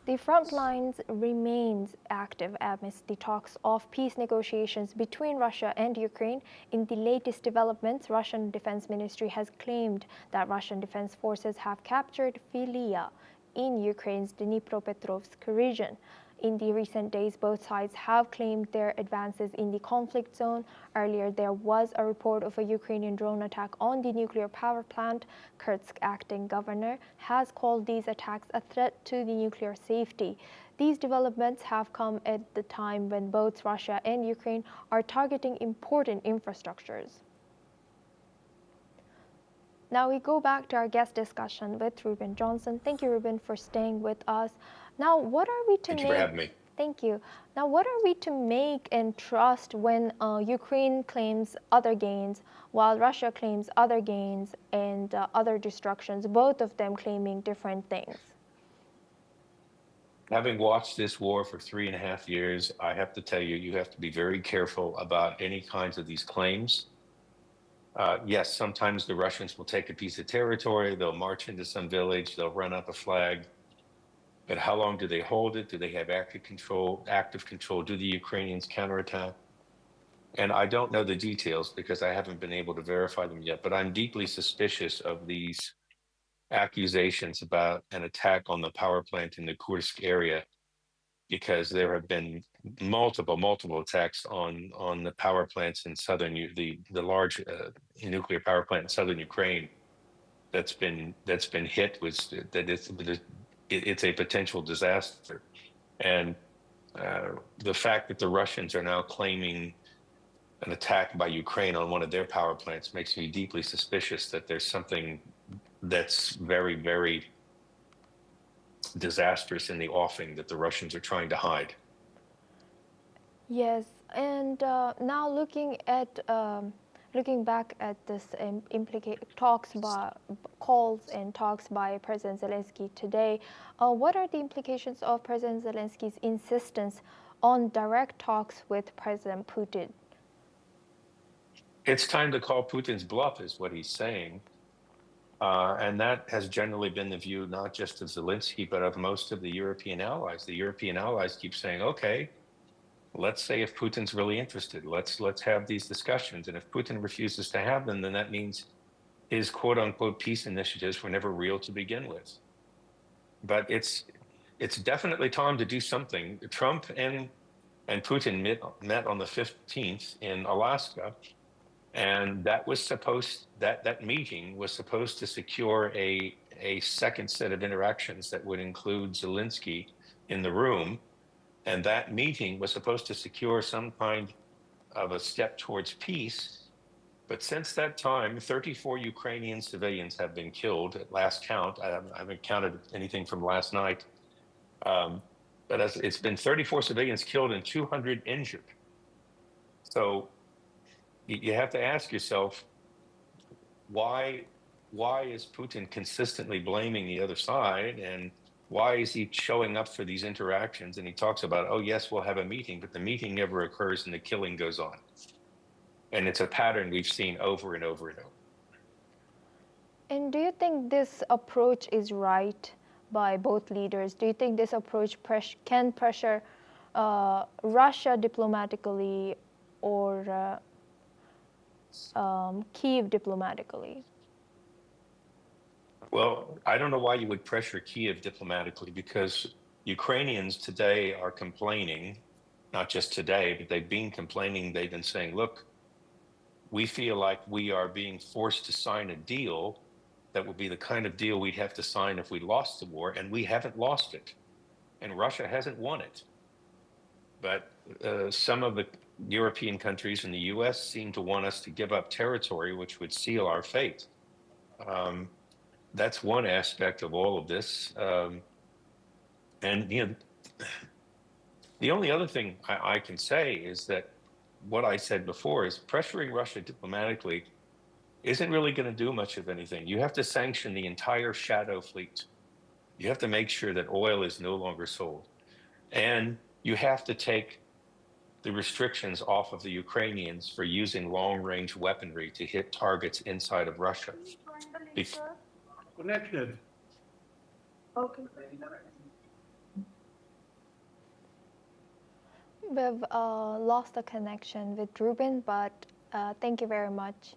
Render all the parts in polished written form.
The front lines remains active amidst the talks of peace negotiations between Russia and Ukraine. In the latest developments, Russian Defense Ministry has claimed that Russian defense forces have captured Filiia in Ukraine's Dnipropetrovsk region. In the recent days, both sides have claimed their advances in the conflict zone. Earlier, there was a report of a Ukrainian drone attack on the nuclear power plant. Kursk acting governor has called these attacks a threat to the nuclear safety. These developments have come at the time when both Russia and Ukraine are targeting important infrastructures. Now we go back to our guest discussion with Ruben Johnson. Thank you, Ruben, for staying with us. Now, what are we to Thank you for having me. Thank you. Now, what are we to make and trust when Ukraine claims other gains, while Russia claims other gains and other destructions, both of them claiming different things? Having watched this war for 3.5 years, I have to tell you, you have to be very careful about any kinds of these claims. Yes, sometimes the Russians will take a piece of territory, they'll march into some village, they'll run up a flag. But how long do they hold it? Do they have active control? Do the Ukrainians counterattack? And I don't know the details because I haven't been able to verify them yet, but I'm deeply suspicious of these accusations about an attack on the power plant in the Kursk area, because there have been multiple attacks on the power plants in the large nuclear power plant in southern Ukraine that's been hit with it's a potential disaster. And the fact that the Russians are now claiming an attack by Ukraine on one of their power plants makes me deeply suspicious that there's something that's very, very disastrous in the offing that the Russians are trying to hide. Yes, and now looking back at this calls and talks by President Zelensky today, what are the implications of President Zelensky's insistence on direct talks with President Putin? It's time to call Putin's bluff, is what he's saying. And that has generally been the view, not just of Zelensky, but of most of the European allies. The European allies keep saying, okay, let's say if Putin's really interested, let's have these discussions. And if Putin refuses to have them, then that means his quote unquote peace initiatives were never real to begin with. But it's definitely time to do something. Trump and Putin met on the 15th in Alaska. And that meeting was supposed to secure a second set of interactions that would include Zelensky in the room. And that meeting was supposed to secure some kind of a step towards peace. But since that time, 34 Ukrainian civilians have been killed at last count. I haven't counted anything from last night. But it's been 34 civilians killed and 200 injured. So you have to ask yourself, why is Putin consistently blaming the other side, and why is he showing up for these interactions? And he talks about, oh yes, we'll have a meeting, but the meeting never occurs and the killing goes on. And it's a pattern we've seen over and over and over. And do you think this approach is right by both leaders? Do you think this approach can pressure Russia diplomatically or Kyiv diplomatically? Well, I don't know why you would pressure Kyiv diplomatically, because Ukrainians today are complaining, not just today, but they've been complaining. They've been saying, look, we feel like we are being forced to sign a deal that would be the kind of deal we'd have to sign if we lost the war, and we haven't lost it. And Russia hasn't won it. But some of the European countries and the US seem to want us to give up territory, which would seal our fate. That's one aspect of all of this. And the only other thing I can say is that what I said before is pressuring Russia diplomatically isn't really going to do much of anything. You have to sanction the entire shadow fleet. You have to make sure that oil is no longer sold. And you have to take the restrictions off of the Ukrainians for using long-range weaponry to hit targets inside of Russia. Connected. Okay. We've lost the connection with Ruben, but thank you very much.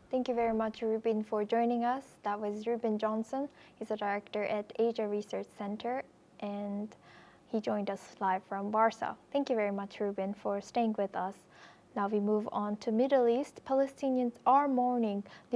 Thank you very much, Ruben, for joining us. That was Ruben Johnson. He's a director at Asia Research Center, and he joined us live from Warsaw. Thank you very much, Ruben, for staying with us. Now we move on to Middle East. Palestinians are mourning the